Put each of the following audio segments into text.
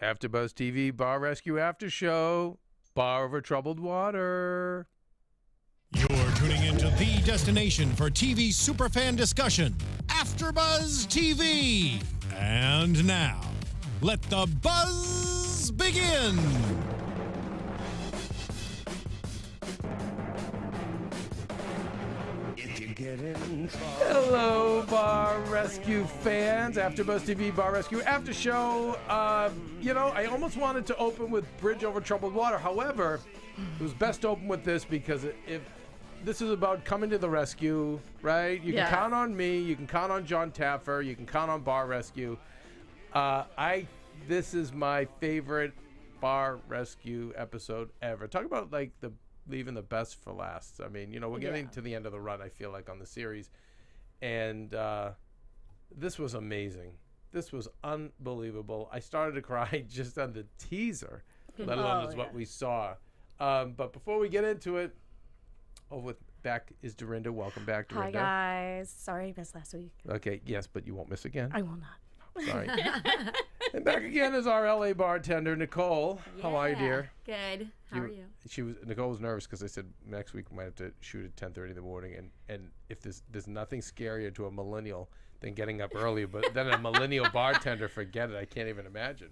AFTERBUZZ TV Bar Rescue After Show. Bar over troubled water. You're tuning into the destination for TV superfan discussion, AFTERBUZZ TV. And now, let the buzz begin. Hello, Bar Rescue fans. AFTERBUZZ TV Bar Rescue After Show. I almost wanted to open with Bridge Over Troubled Water. However, it was best to open with this because if this is about coming to the rescue, right? You can count on me. You can count on John Taffer. You can count on Bar Rescue. This is my favorite Bar Rescue episode ever. Talk about leaving the best for last. I mean, we're getting to the end of the run, I feel like, on the series. And this was amazing. This was unbelievable. I started to cry just on the teaser, let alone what we saw. But before we get into it, back is Dorinda. Welcome back, Dorinda. Hi, guys. Sorry I missed last week. Okay, yes, but you won't miss again. I will not. Sorry. And back again is our LA bartender, Nicole. How are you, dear? Good. How are you? Nicole was nervous because I said next week we might have to shoot at 10:30 in the morning, and if there's nothing scarier to a millennial than getting up early, but then a millennial bartender, forget it. I can't even imagine.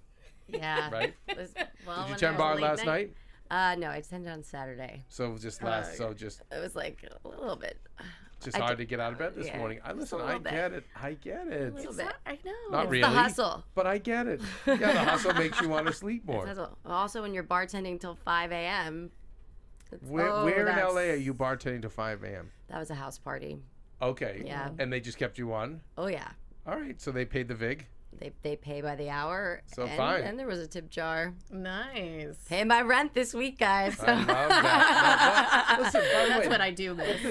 Yeah. Right? Did you tend bar last night? No, I attended on Saturday. So it was just It was like a little bit. Just hard to get out of bed this morning. I get it. A little bit. I know. Not It's really. the hustle. But I get it. Yeah, the hustle makes you want to sleep more. Hustle. Also, when you're bartending till 5 a.m. Where in LA are you bartending to 5 a.m.? That was a house party. Okay. Yeah. And they just kept you on? Oh, yeah. All right. So they paid the VIG? They pay by the hour. So fine. And there was a tip jar. Nice. Paying my rent this week, guys. I love that. Listen, by the way, That's what I do miss.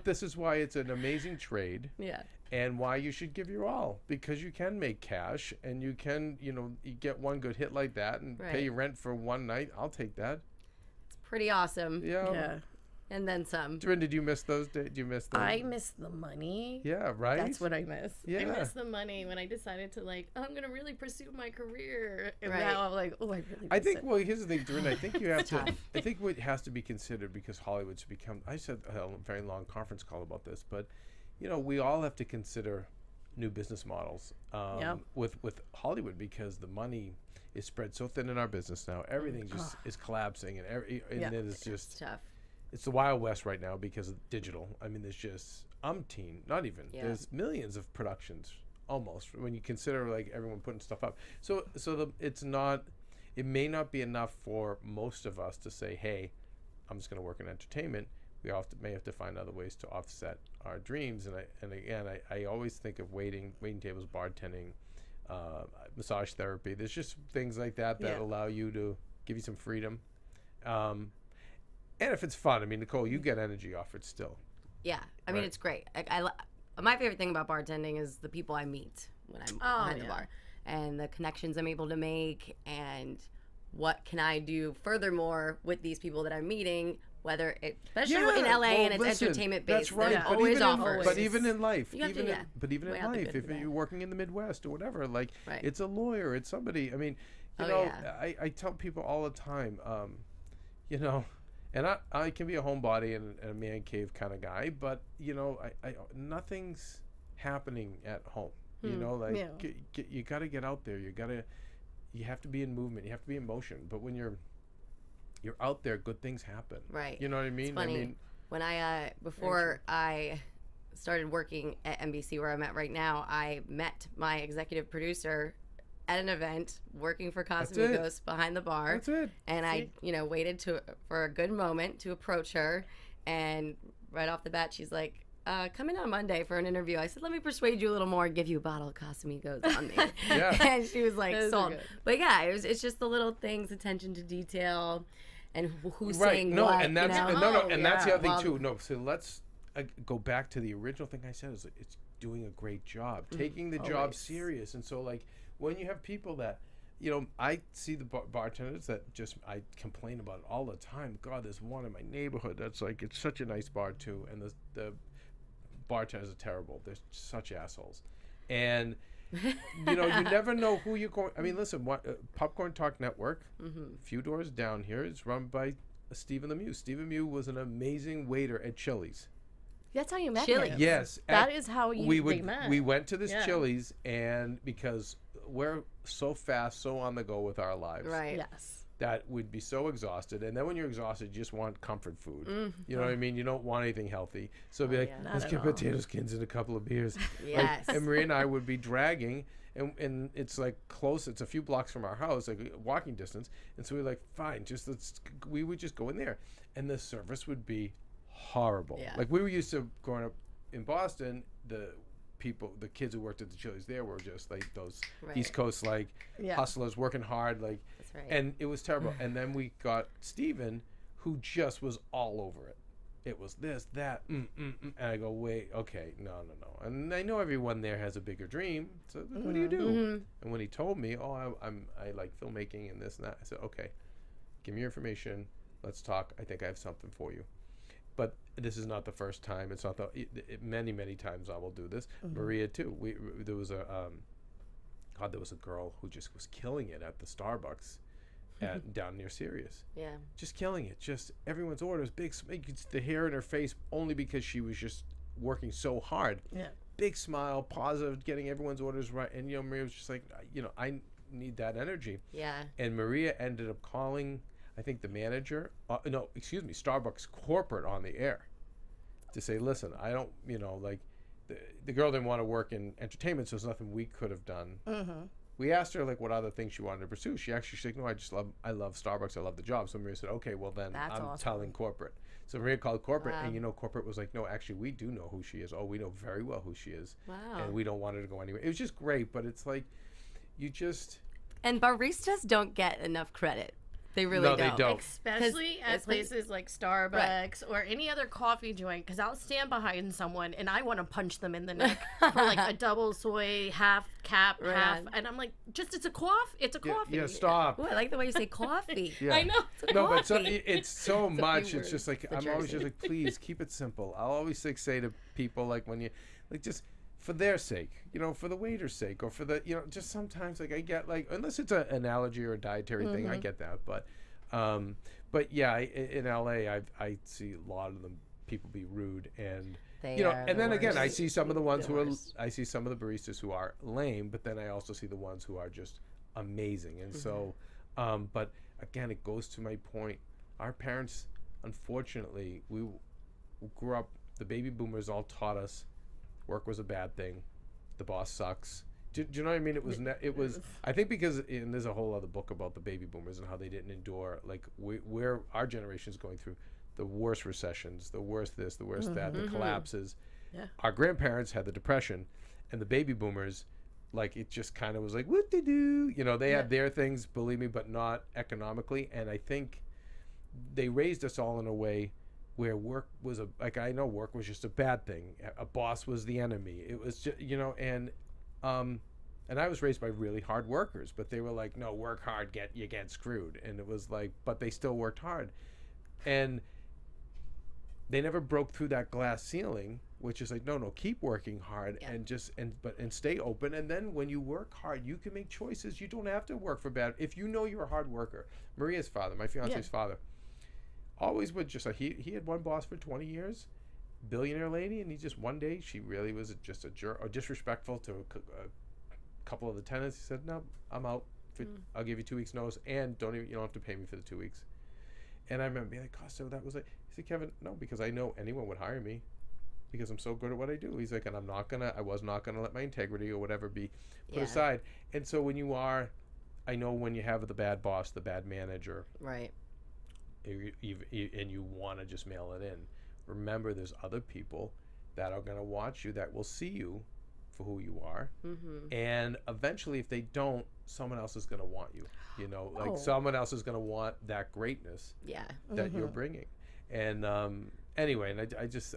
this is why it's an amazing trade. Yeah. And why you should give your all, because you can make cash and you can, you get one good hit like that and pay your rent for one night. I'll take that. It's pretty awesome. Yeah. And then some. Dorinda, did you miss those days? Did you miss those? I miss the money. Yeah, right? That's what I miss. Yeah. I miss the money when I decided to I'm going to really pursue my career. And Right. now I'm like, oh, I really miss I think, it. well, here's the thing, Dorinda. I think you have to, I think what has to be considered, because Hollywood's become, I said a very long conference call about this, but, we all have to consider new business models with Hollywood, because the money is spread so thin in our business now. Everything just is collapsing, and it is just It's tough. It's the Wild West right now because of digital. I mean, there's just not even. Yeah. There's millions of productions almost when you consider everyone putting stuff up. So it may not be enough for most of us to say, hey, I'm just going to work in entertainment. We may have to find other ways to offset our dreams. And again, I always think of waiting tables, bartending, massage therapy. There's just things like that allow you to give you some freedom. And if it's fun, I mean, Nicole, you get energy off it still. Yeah, I mean, it's great. My favorite thing about bartending is the people I meet when I'm behind the bar, and the connections I'm able to make, and what can I do furthermore with these people that I'm meeting, especially in LA and it's entertainment based. That's right. There's always offers. But even in life, weigh out if you're working in the Midwest or whatever, it's a lawyer, it's somebody. I mean, I tell people all the time, and I can be a homebody and a man cave kind of guy, but nothing's happening at home. You got to get out there. You have to be in movement. You have to be in motion. But when you're out there, good things happen. Right. You know what I mean? It's funny. When before I started working at NBC, where I'm at right now, I met my executive producer at an event working for Casamigos behind the bar. That's it. And I, waited for a good moment to approach her, and right off the bat, she's like, come in on Monday for an interview. I said, let me persuade you a little more and give you a bottle of Casamigos on me. And she was like, sold. But yeah, it's just the little things, attention to detail, and who's saying what. And that's that's the other thing too. No, so let's go back to the original thing I said. Is it's doing a great job, taking the job serious, and so when you have people that, I see the bartenders that I complain about it all the time. God, there's one in my neighborhood that's it's such a nice bar too, and the bartenders are terrible. They're such assholes, and you know, you never know who you're going. I mean, listen, Popcorn Talk Network, a few doors down here, is run by Stephen Lemieux. Stephen Lemieux was an amazing waiter at Chili's. That's how you met Chili's. him. Yes. That is how they met. We went to this Chili's, and because we're so fast, so on the go with our lives. Right. Yes. That would be so exhausted. And then when you're exhausted, you just want comfort food. You know what I mean? You don't want anything healthy. So be like, let's get potato skins and a couple of beers. Yes. And Maria and I would be dragging, and it's like close. It's a few blocks from our house, like walking distance. And so we're like, fine, we would just go in there. And the service would be horrible. Yeah. Like we were used to growing up in Boston, the kids who worked at the Chili's there were just like those East Coast hustlers working hard, like. That's right. And it was terrible. And then we got Steven, who just was all over it. It was this, that, and I go, wait, okay, no. And I know everyone there has a bigger dream. So what do you do? And when he told me, I like filmmaking and this and that, I said, okay, give me your information. Let's talk. I think I have something for you. But this is not the first time. It's not many times I will do this. Maria too. There was a girl who just was killing it at the Starbucks down near Sirius. Yeah. Just killing it. Just everyone's orders, big, you could see the hair in her face only because she was just working so hard. Yeah. Big smile, positive, getting everyone's orders right. And, Maria was just like, I need that energy. Yeah. And Maria ended up calling, I think, the manager, Starbucks corporate on the air to say, listen, I don't, the girl didn't want to work in entertainment, so there's nothing we could have done. We asked her what other things she wanted to pursue. She said, no, I love Starbucks. I love the job. So Maria said, okay, well then That's I'm awesome. telling corporate. So Maria called corporate, Wow. and corporate was like, no, actually we do know who she is. Oh, we know very well who she is. Wow. And we don't want her to go anywhere. It was just great, but it's like, And baristas don't get enough credit. They really No, don't. they don't. Especially at places like Starbucks or any other coffee joint, because I'll stand behind someone and I want to punch them in the neck for like a double soy, half cap, half, and I'm like, it's a coffee. Yeah, stop. Ooh, I like the way you say coffee. Yeah. I know. No, but coffee. it's so much. few It's just words. like The I'm always just Jersey. like, please keep it simple. I'll always say to people when you just for their sake, for the waiter's sake, or for the just sometimes I get unless it's an allergy or a dietary thing, I get that. But yeah, in LA, I see a lot of them people be rude and. And then again, I see some of the ones I see some of the baristas who are lame, but then I also see the ones who are just amazing. And so, but again, it goes to my point. Our parents, unfortunately, we grew up, the baby boomers all taught us work was a bad thing. The boss sucks. Do you know what I mean? It was, I think because, and there's a whole other book about the baby boomers and how they didn't endure, where our generation is going through the worst recessions, the worst this, the worst that, the collapses. Yeah. Our grandparents had the Depression, and the baby boomers, it just kind of was like, what they do? They had their things, believe me, but not economically. And I think they raised us all in a way where work was I know work was just a bad thing. A boss was the enemy. It was just, and I was raised by really hard workers, but they were like, no, work hard, you get screwed. And it was like, but they still worked hard. And they never broke through that glass ceiling, which is like, no, keep working hard and stay open. And then when you work hard, you can make choices. You don't have to work for bad. If you're a hard worker, Maria's father, my fiance's father, always would just he had one boss for 20 years, billionaire lady, and he just one day she really was just a jerk or disrespectful to a couple of the tenants. He said, no, I'm out. I'll give you 2 weeks notice, and you don't have to pay me for the 2 weeks. And I remember being like, so that was like, he said, Keven, no, because I know anyone would hire me because I'm so good at what I do. He's like, and I was not gonna let my integrity or whatever be put aside. And so I know when you have the bad boss, the bad manager, right, and you want to just mail it in, remember there's other people that are gonna watch you, that will see you for who you are, and eventually if they don't, someone else is going to want you, someone else is going to want that greatness that you're bringing. And anyway, and I just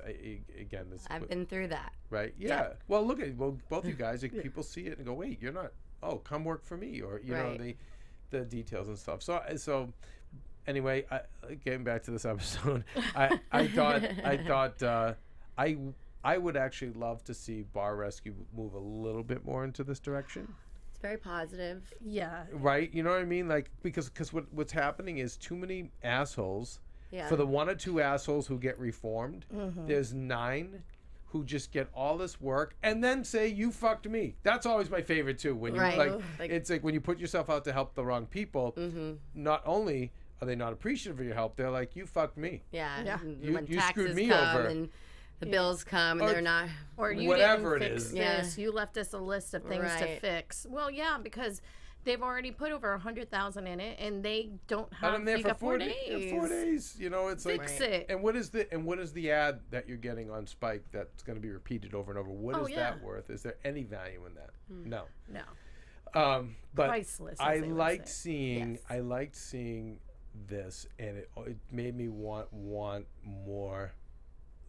again this I've been through that, right? Yeah. Well, both you guys, people see it and go, wait, you're not, come work for me, or know the details and stuff. So anyway, getting back to this episode, I thought I would actually love to see Bar Rescue move a little bit more into this direction. It's very positive. Yeah. Right? You know what I mean? Like, because what's happening is too many assholes. Yeah. For the 1 or 2 assholes who get reformed, there's 9 who just get all this work and then say, you fucked me. That's always my favorite too. When you like, it's like when you put yourself out to help the wrong people, not only are they not appreciative of your help, they're like, you fucked me. Yeah. When You taxes screwed me come over. and the bills come and they're not. Or you whatever didn't it fix is. this. You left us a list of things to Right. fix. Well, yeah, because they've already put over 100,000 in it, and they don't have. And I'm there you for got 4 days. 4 days. You know, it's Fix like. it. And what is the ad that you're getting on Spike that's going to be repeated over and over? What is that worth? Is there any value in that? No. No. But Priceless, as I they would liked say. seeing. I liked seeing this, and it made me want more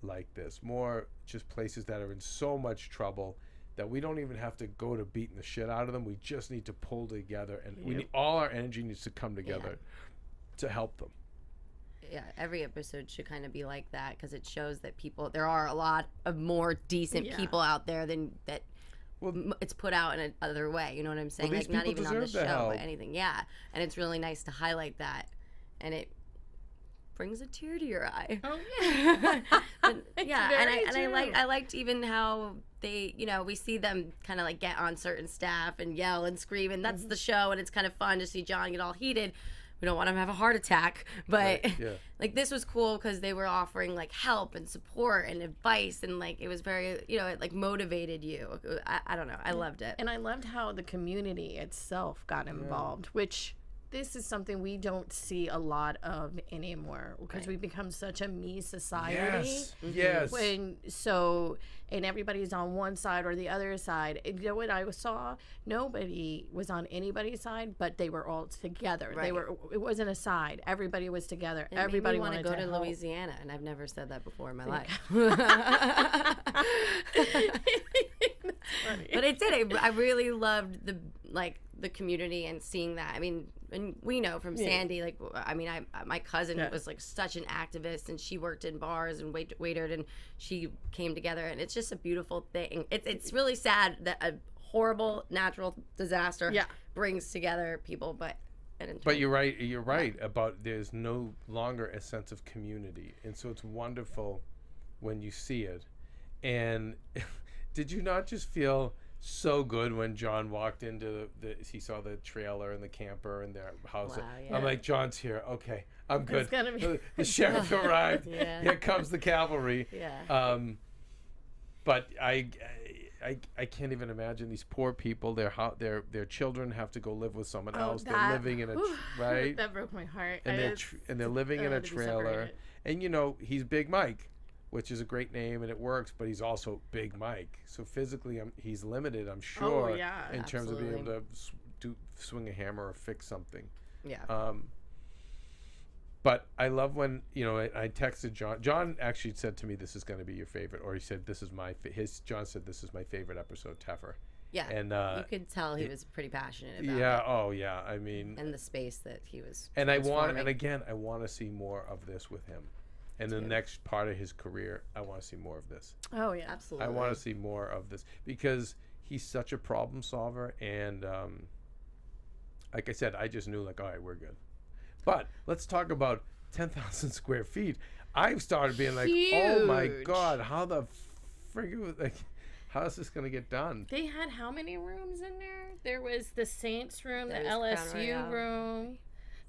like this, more just places that are in so much trouble that we don't even have to go to beating the shit out of them. We just need to pull together, and we need, all our energy needs to come together to help them. Yeah, every episode should kind of be like that because it shows that there are a lot of more decent people out there than that. Well, it's put out in another way. You know what I'm saying? Well, these like not people even on the deserve the show, help. but anything. Yeah, and it's really nice to highlight that, and it brings a tear to your eye. Oh yeah. But, yeah, very and true. I liked even how they, we see them kind of like get on certain staff and yell and scream, and that's the show, and it's kind of fun to see John get all heated. We don't want him to have a heart attack, but like this was cool because they were offering like help and support and advice, and like it was very, it like motivated you. I don't know, I loved it, And I loved how the community itself got involved, which this is something we don't see a lot of anymore because we've become such a me society. Yes. And everybody's on one side or the other side. And you know what I saw? Nobody was on anybody's side, but they were all together. Right. It wasn't a side. Everybody was together. It Everybody made me wanted want to go to help. Louisiana, and I've never said that before in my life. But it did. I really loved the community and seeing that. I mean, and we know from Sandy, like, I mean, my cousin was like such an activist, and she worked in bars and waitered, and she came together, and it's just a beautiful thing. It's really sad that a horrible natural disaster brings together people, but you're right about there's no longer a sense of community, and so it's wonderful when you see it. And did you not just feel so good when John walked into he saw the trailer and the camper and their house? Wow, yeah. I'm like, John's here. Okay, I'm good. It's gonna be- The sheriff arrived. Yeah. Here comes the cavalry. Yeah. But I can't even imagine these poor people. Their children have to go live with someone else. They're living in a right. That broke my heart. And they're living in a to be trailer. separated. And he's Big Mike, which is a great name and it works, but he's also Big Mike. So physically, he's limited, I'm sure, in terms of being able to swing a hammer or fix something. Yeah. But I love when, I texted John. John actually said to me, this is going to be your favorite. Or he said, this is John said, this is my favorite episode, Teffer. Yeah. And you could tell he was pretty passionate about yeah. it. Oh, yeah. I mean. And the space that he was And I want to see more of this with him. And the next part of his career, I want to see more of this. Oh yeah, absolutely. I want to see more of this because he's such a problem solver. And like I said, I just knew all right, we're good. But let's talk about 10,000 square feet. I started being like, oh my God, how the frig, how is this going to get done? They had how many rooms in there? There was the Saints room, the was Crown LSU Royale. room.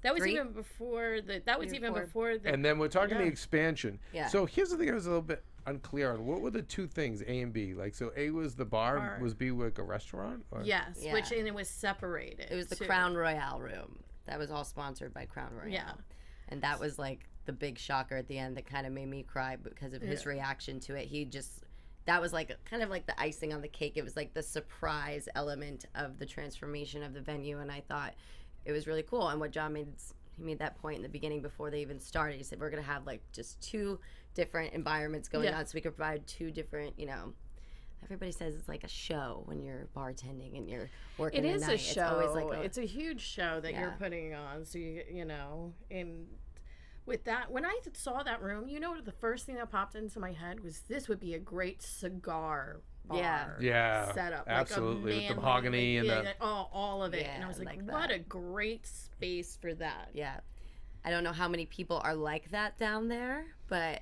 That was 3? even before the. That was even before the. And then we're talking the expansion. Yeah. So here's the thing I was a little bit unclear on. What were the two things, A and B? So A was the bar. Was B like a restaurant? Or? Yes, Yeah. and it was separated. It was the too. Crown Royale room. That was all sponsored by Crown Royale. Yeah. And that was like the big shocker at the end that kind of made me cry because of his reaction to it. That was like kind of like the icing on the cake. It was like the surprise element of the transformation of the venue, and I thought it was really cool. And what John he made that point in the beginning before they even started. He said, we're going to have like just 2 different environments going on so we could provide 2 different, everybody says it's like a show when you're bartending and you're working It is night. a show. It's always like it's a huge show that you're Yeah. putting on. So and with that, when I saw that room, you know, the first thing that popped into my head was this would be a great cigar bar setup. Absolutely. Like with the mahogany and the... all of it. Yeah, and I was like, that. what a great space for that. Yeah. I don't know how many people are like that down there, but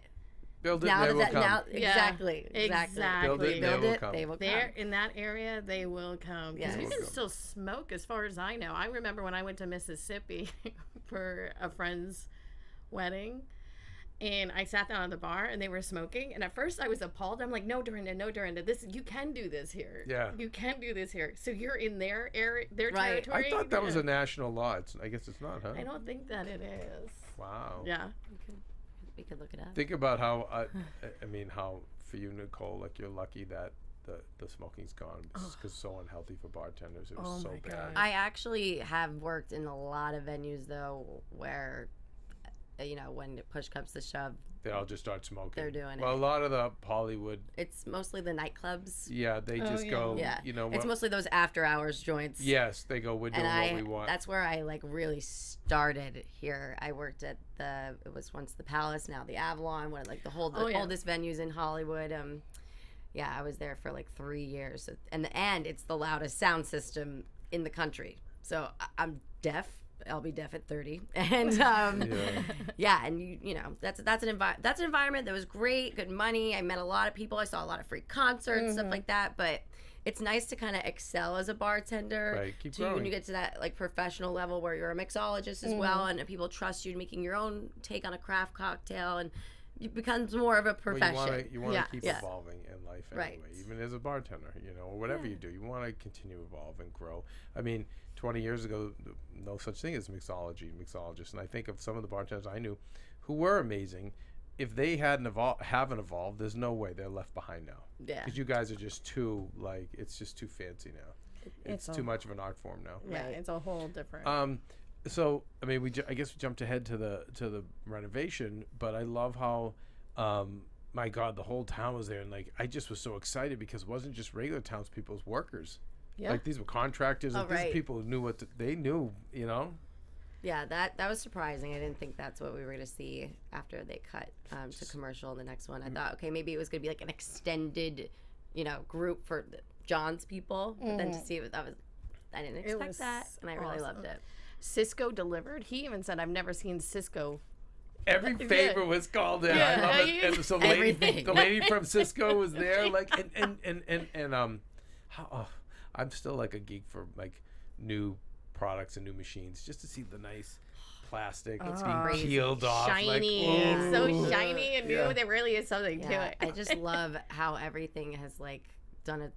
build it, now they will come. now, Yeah. Exactly. Build it, Build they will it, come. they will come. There in that area, they will come because Yes. you can still smoke, as far as I know. I remember when I went to Mississippi for a friend's wedding, and I sat down at the bar and they were smoking. And at first, I was appalled. I'm like, "No, Dorinda, this you can do this here. Yeah, you can do this here. So you're in their area, their Right. territory." I thought that was a national law. I guess it's not, huh? I don't think that it is. Wow. Yeah. We could look it up. Think about how I mean, how for you, Nicole, like you're lucky that the smoking's gone because it's so unhealthy for bartenders. It was so my bad. God. I actually have worked in a lot of venues though where, you know, when push comes to shove, They all just start smoking. They're doing well, it. a lot of the Hollywood. it's mostly the nightclubs. Yeah, they just go. Yeah. You know It's what? mostly those after hours joints. Yes, they go. We're doing And what we want. that's where I like really started here. I worked at it was once the Palace, now the Avalon, one of like the oldest venues in Hollywood. Yeah, I was there for like 3 years, and it's the loudest sound system in the country. So I'm deaf. I'll be deaf at 30, and and you know that's an environment that was great, good money. I met a lot of people. I saw a lot of free concerts, stuff like that. But it's nice to kind of excel as a bartender. Right, keep when growing. you get to that like professional level where you're a mixologist as well, and people trust you making your own take on a craft cocktail, and it becomes more of a profession. Well, you want to keep Yeah. evolving in life Right. anyway, even as a bartender, you know, or whatever you do. You want to continue to evolve and grow. I mean, 20 years ago, no such thing as mixologists. And I think of some of the bartenders I knew who were amazing. If they haven't evolved, there's no way they're left behind now. Yeah. Because you guys are just too, like, it's just too fancy now. It's too much of an art form now. Yeah, it's a whole different. So I mean, I guess we jumped ahead to the renovation, but I love how, my God, the whole town was there, and like I just was so excited because it wasn't just regular townspeople, it was workers. Yeah. Like these were contractors, and these people who knew what they knew, you know. Yeah, that was surprising. I didn't think that's what we were going to see after they cut to commercial in the next one. I thought, okay, maybe it was going to be like an extended, you know, group for John's people. But then to see it, I didn't expect that, and I really loved it. Cisco delivered. He even said, "I've never seen Cisco." Every favor was called in. I love it. And so the lady from Cisco was there, like, and I'm still like a geek for like new products and new machines, just to see the nice plastic that's being peeled off, shiny. like, It's so shiny and new. There really is something to it. I just love how everything has like done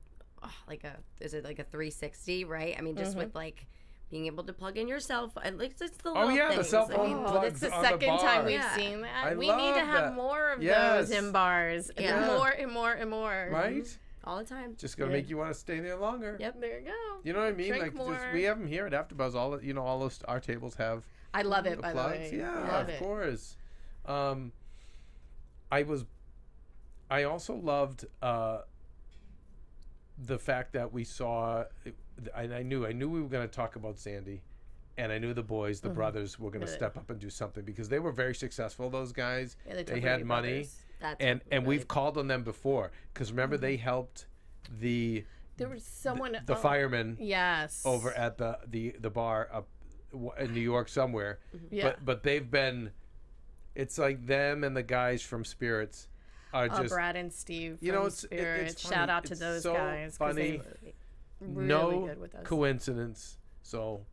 is it like a 360, right? I mean, just with like being able to plug in yourself, and like it's the little things. The cell phone plugs It's the on second the time bar. we've seen that. I We love need to have that. more of Yes. those in bars. Yeah. More and more and more. Right? all the time. Just gonna make you want to stay there longer. Yep. There you go. You know what I mean? Drink Like more. we have them here at AfterBuzz. All those our tables have I love it, the by the plugs. way. Yeah, Love of it. course. I also loved the fact that we saw, and I knew we were going to talk about Sandy, and I knew the boys, the brothers, were going to step up and do something because they were very successful. Those guys, Yeah, they had money, and we've called on them before because remember they helped the There was someone. the firemen Yes. over at the bar up in New York somewhere. Yeah. But they've been. It's like them and the guys from Spirits are just. Brad and Steve. You know, from it's Spirits. funny. Shout out to It's those so guys. 'cause funny. they really No good with us. coincidence. So,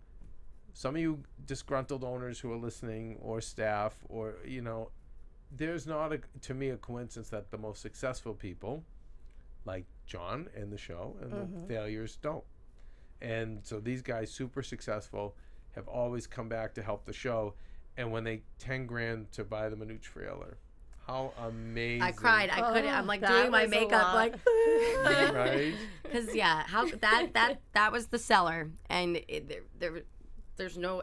some of you disgruntled owners who are listening, or staff, or there's not to me a coincidence that the most successful people, like John and the show, and the failures don't. And so these guys, super successful, have always come back to help the show. And when they $10,000 to buy them a new trailer, how amazing! I cried. I couldn't. I'm like that doing my was a makeup, lot. like right? because how that was the seller, and there's no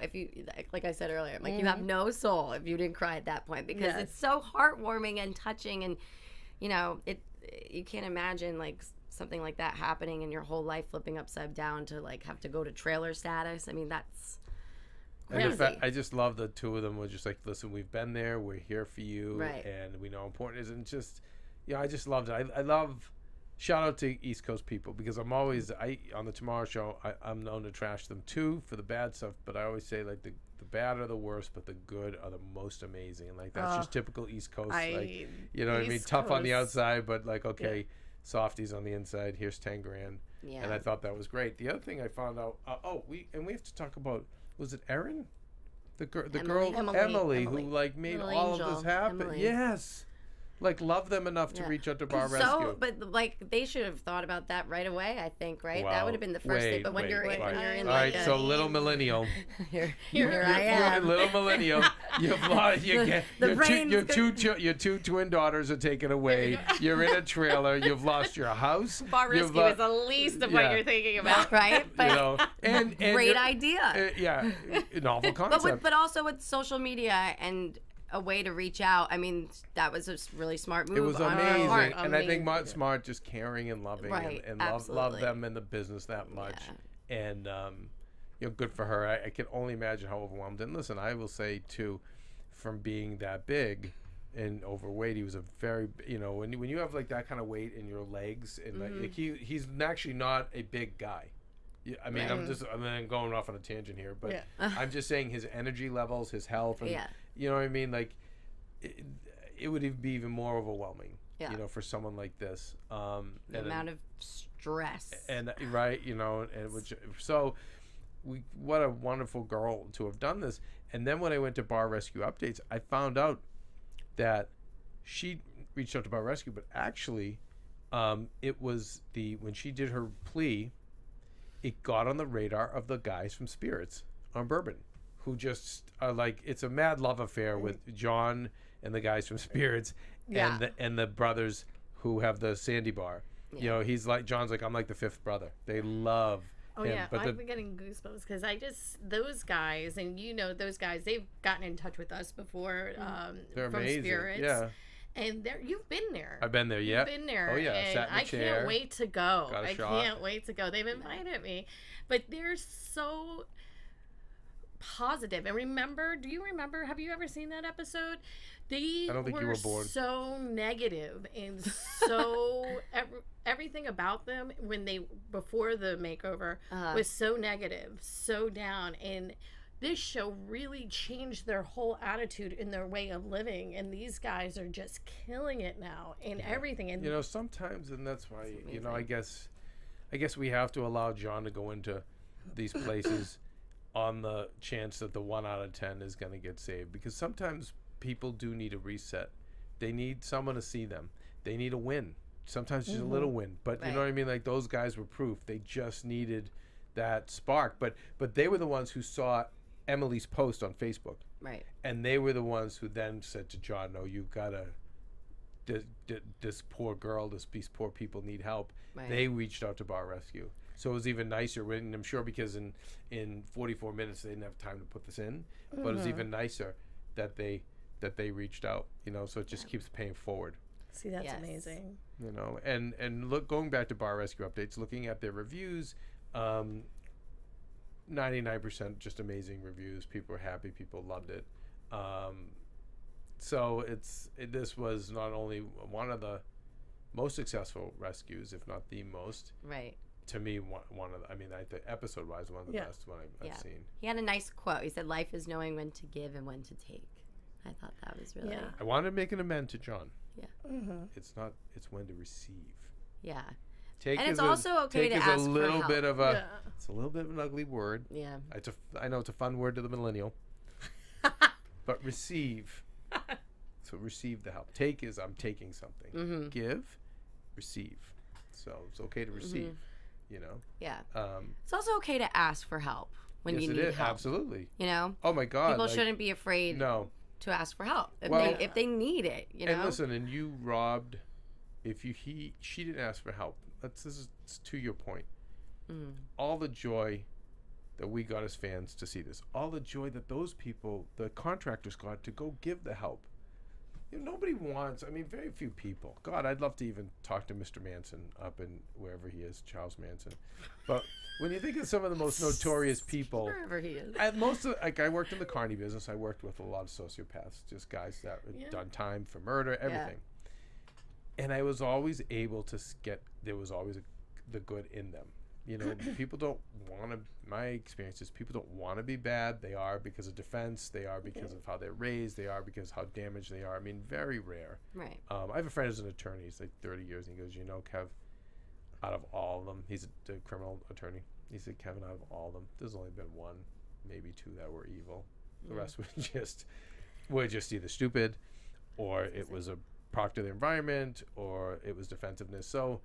like I said earlier, like you have no soul if you didn't cry at that point because it's so heartwarming and touching, and you can't imagine like something like that happening and your whole life flipping upside down to like have to go to trailer status. I mean that's crazy. I just love the two of them were just like, listen, we've been there, we're here for you, Right. and we know how important it is, and just, I just loved it. I love, shout out to East Coast people, because I'm always, on the Tomorrow Show, I'm known to trash them too for the bad stuff, but I always say, like, the bad are the worst, but the good are the most amazing, and like that's just typical East Coast, like, you know what I mean, tough on the outside, but like, okay, softies on the inside, here's 10 grand. And I thought that was great. The other thing I found out, we have to talk about, was it Erin? The girl Emily, who like made Little all angel. of this happen. Emily. Yes. Like, love them enough to reach out to Bar Rescue. But like they should have thought about that right away. I think, right? Wow. that would have been the first thing. But when you're in, All like right, so little millennial. here I am. Little millennial. You've lost. Your two twin daughters are taken away. You're in a trailer. You've lost your house. Bar Rescue is the least of what you're thinking about, right? But and great idea. Novel concept. But also with social media and a way to reach out. I mean, that was a really smart move. It was on her amazing, part. and I think Smart just caring and loving, and love them in the business that much, and good for her. I can only imagine how overwhelmed. And listen, I will say too, from being that big and overweight, he was a very, when you have like that kind of weight in your legs, and like he's actually not a big guy. Yeah, I mean, I'm going off on a tangent here, but I'm just saying his energy levels, his health, and you know what I mean. Like, it would be even more overwhelming, for someone like this. The amount of stress, and what a wonderful girl to have done this. And then when I went to Bar Rescue Updates, I found out that she reached out to Bar Rescue, but actually, it was when she did her plea. It got on the radar of the guys from Spirits on Bourbon, who just are like, it's a mad love affair with John and the guys from Spirits, and the brothers who have the Sandy Bar. He's like, John's like, I'm like the fifth brother. They love him. Yeah, but I've been getting goosebumps because those guys, and those guys, they've gotten in touch with us before they're from amazing. Spirits. Yeah. And you've been there. I've been there, yeah. You've been there. Oh, yeah. And Sat in a chair. Can't wait to go. Got a I shot. can't wait to go. They've invited me. But they're so positive. And do you remember, have you ever seen that episode? They I don't think you were born. So negative and so everything about them before the makeover was so negative, so down. And this show really changed their whole attitude and their way of living, and these guys are just killing it now in everything. And sometimes, and that's why I guess we have to allow John to go into these places on the chance that the 1 out of 10 is going to get saved, because sometimes people do need a reset. They need someone to see them. They need a win. Sometimes just a little win, but you know what I mean. Like, those guys were proof. They just needed that spark. But they were the ones who saw Emily's post on Facebook, right? And they were the ones who then said to John, "No, you gotta. This poor girl, these poor people need help." Right. They reached out to Bar Rescue, so it was even nicer. And I'm sure because in 44 minutes they didn't have time to put this in, but it was even nicer that they reached out. So it just keeps paying forward. See, that's amazing. And look, going back to Bar Rescue Updates, looking at their reviews. 99% just amazing reviews. People were happy. People loved it. So this was not only one of the most successful rescues, if not the most. Right. To me, one of the, I mean, the episode-wise, one of the best one I've seen. He had a nice quote. He said, "Life is knowing when to give and when to take." I thought that was really. I wanted to make an amend to John. Yeah. Mm-hmm. It's when to receive. Yeah. Take and it's also okay to ask for help. It's a little bit of an ugly word. Yeah. I know it's a fun word to the millennial. But receive. So receive the help. Take is I'm taking something. Mm-hmm. Give, receive. So it's okay to receive. Yeah. It's also okay to ask for help when you need help. Absolutely. Oh my God. People shouldn't be afraid to ask for help if they need it. And listen, and you robbed. She didn't ask for help. This is to your point. All the joy that we got as fans to see this, all the joy that those people, the contractors, got to go give the help. nobody wants. I mean, very few people. God, I'd love to even talk to Mr. Manson up in wherever he is, Charles Manson. But when you think of some of the most notorious people, Wherever he is. I worked in the carny business. I worked with a lot of sociopaths, just guys that had done time for murder, everything. And I was always able to there was always the good in them. You know, people don't want to, my experience is people don't want to be bad. They are because of defense. They are because of how they're raised. They are because of how damaged they are. I mean, very rare. Right. I have a friend who's an attorney. He's like 30 years. And he goes, you know, Kev, out of all of them, he's a criminal attorney. He said, Kevin, out of all of them, there's only been one, maybe two that were evil. The rest were just either stupid or it was a product of the environment or it was defensiveness. So,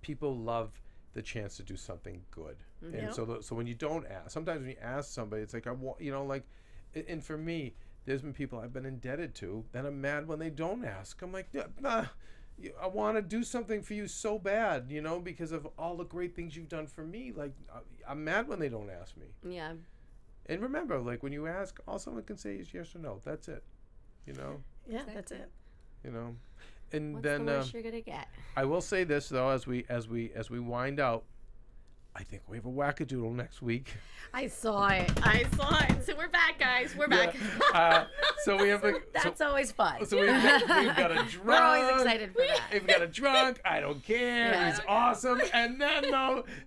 people love the chance to do something good. And so when you don't ask, sometimes when you ask somebody, it's like, and for me, there's been people I've been indebted to that I'm mad when they don't ask. I'm like, nah, I want to do something for you so bad, you know, because of all the great things you've done for me. Like, I'm mad when they don't ask me. Yeah. And remember, like, when you ask, all someone can say is yes or no. That's it, you know? Yeah, that's it. You know? And What's then the worst you're gonna get? I will say this though, as we wind out, I think we have a wackadoodle next week. I saw it. So we're back, guys. We're back. So we have That's always fun. So we've got a drunk. We're always excited for that. We've got a drunk. I don't care. Yeah. He's awesome. And then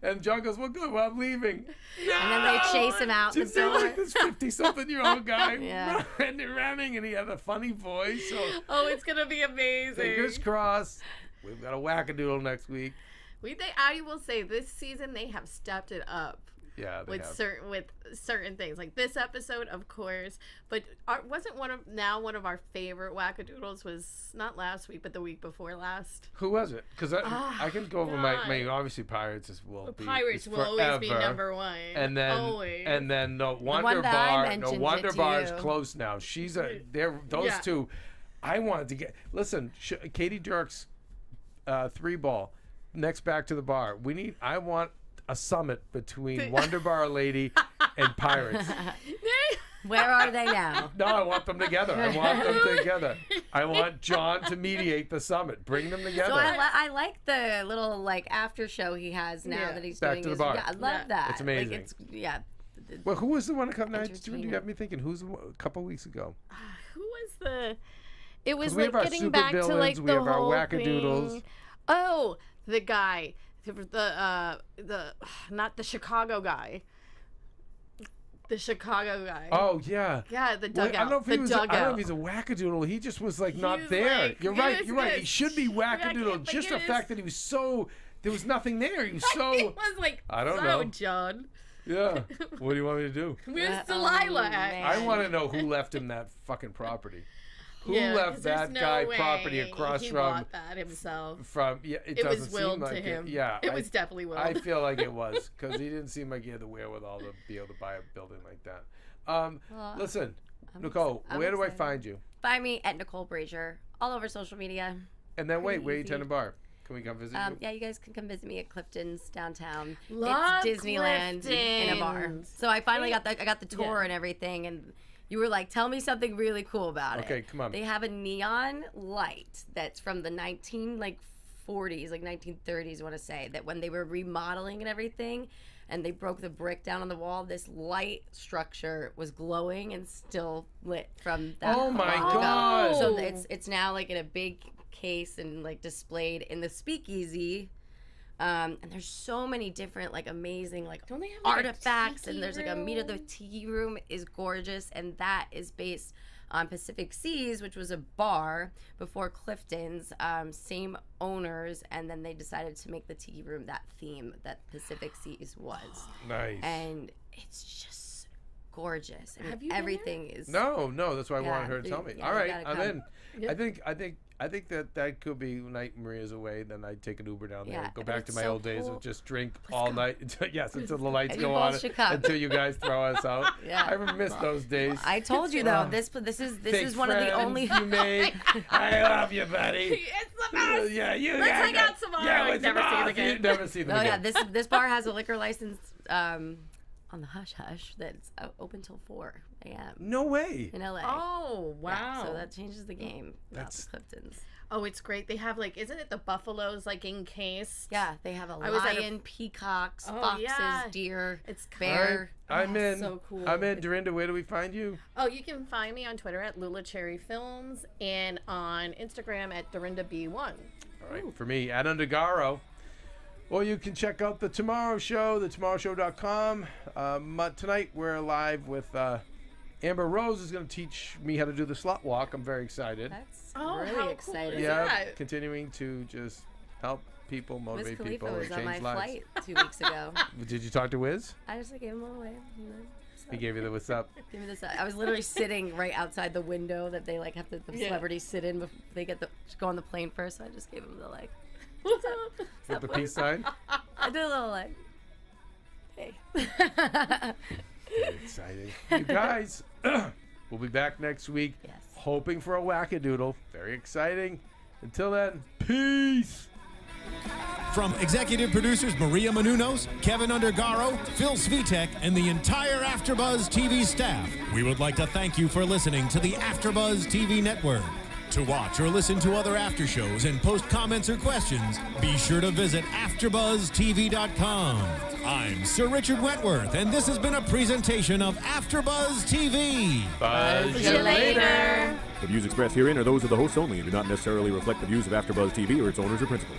and John goes, well, good. Well, I'm leaving. No! And then they chase him out the Just there was door. like this 50-something-year-old guy Yeah. running, and he had a funny voice. So Oh, it's gonna be amazing. fingers crossed. We've got a wackadoodle next week. I will say this season they have stepped it up. Yeah, they with have. certain things, like this episode, of course. But wasn't one of our favorite wackadoodles was not last week, but the week before last. Who was it? Because I can go over my obviously Pirates will always be number one. And then always. and then no one Wonder that I Bar. No mentioned Wonder it to Bar is you. close now. They're those two. I wanted to get Katie Dirk's 3-ball next back to the bar. I want a summit between Wonder Bar Lady and Pirates. Where are they now? No, I want them together. I want John to mediate the summit. Bring them together. So I like the little like after show he has now that he's Back doing. to the bar. Yeah, I love that. It's amazing. Like Well, who was the one a couple nights? Entertainment. You got me thinking. Who's the one, a couple weeks ago? Who was the? It was We like have our getting back to supervillains, like we the have our whole wackadoodles. thing. Oh, the guy, the not the Chicago guy. The Chicago guy. Oh yeah. Yeah, the dugout. I don't know if the dugout. I don't know if he's a wackadoodle. He just was like He not was there. like- You're he right. was You're right. He this- should be I wackadoodle. can't Just the think of fact that he was so. There was nothing there. He was so. He was like, I don't so know. John. Yeah. What do you want me to do? Where's Oh, Delilah at? man. I want to know who left him that fucking property. Who Yeah, 'cause left there's that no guy way property across he from? bought that himself. It It doesn't was willed seem like to him. It. Yeah. It was definitely willed. I feel like it was because he didn't seem like he had the wherewithal to be able to buy a building like that. Listen, Nicole, where do I find you? Find me at Nicole Brajer all over social media. And then wait, where you Easy. tend to bar? Can we come visit you? Yeah, you guys can come visit me at Clifton's downtown. Love it's Disneyland in a bar. Clifton's. So I finally got the tour and everything, and you were like, "Tell me something really cool about it." Okay, come on. They have a neon light that's from the 1940s, like 1930s, I want to say, that when they were remodeling and everything, and they broke the brick down on the wall, this light structure was glowing and still lit from that. Oh my long ago. God. So it's now like in a big case and like displayed in the speakeasy. And there's so many different like amazing like Don't they have, like, a artifacts, tiki and there's like a meet of the room? tiki room is gorgeous, and that is based on Pacific Seas, which was a bar before Clifton's, same owners, and then they decided to make the tiki room that theme that Pacific Seas was. Nice. And it's just gorgeous. I mean, Have you been everything is No, that's why I Yeah, wanted her to you- tell me. yeah, All you right, gotta I'm come. in. Yep. I think that could be night Maria's away. Then I'd take an Uber down there Yeah, and go but back to it's my so old days cool. of just drink all night. Yes, until the lights You go both on, should come. until you guys throw us out. Yeah. I haven't missed those days. I told you though, this is Fake one of the friends only you made. I love you, buddy. It's the best. Yeah, you. Let's guys hang out tomorrow. Yeah, I've never seen them again. You never see them Oh again. yeah, this bar has a liquor license on the Hush Hush that's open till 4. Yeah. No way. In LA. Oh, wow. Yeah, so that changes the game. That's the Cliftons. Oh, it's great. They have isn't it the buffaloes encased? Yeah, they have a was at a- lion, peacocks, Oh, foxes, yeah. deer, It's bear. I'm in. So cool. I'm in. Dorinda, where do we find you? Oh, you can find me on Twitter at Lula Cherry Films and on Instagram at DorindaB1. All right. For me, at Undergaro. Or you can check out The Tomorrow Show, thetomorrowshow.com. Tonight we're live with Amber Rose is going to teach me how to do the slut walk. I'm very excited. That's Oh, really how cool exciting. is Yeah, that? continuing to just help people, Wiz motivate Khalifa people, was and on my change lives. flight 2 weeks ago. Did you talk to Wiz? I just gave him a wave. He gave you the what's up. Give me this. I was literally sitting right outside the window that they have to, the celebrities sit in before they get go on the plane first. So I just gave him the With the peace sign. I did a little hey. Very exciting. You guys, we'll be back next week. Yes. Hoping for a wackadoodle. Very exciting. Until then, peace. From executive producers Maria Menounos, Keven Undergaro, Phil Svitek, and the entire AfterBuzz TV staff, we would like to thank you for listening to the AfterBuzz TV network. To watch or listen to other after shows and post comments or questions, be sure to visit AfterBuzzTV.com. I'm Sir Richard Wentworth, and this has been a presentation of AfterBuzz TV. Buzz See you later. The views expressed herein are those of the hosts only and do not necessarily reflect the views of AfterBuzz TV or its owners or principals.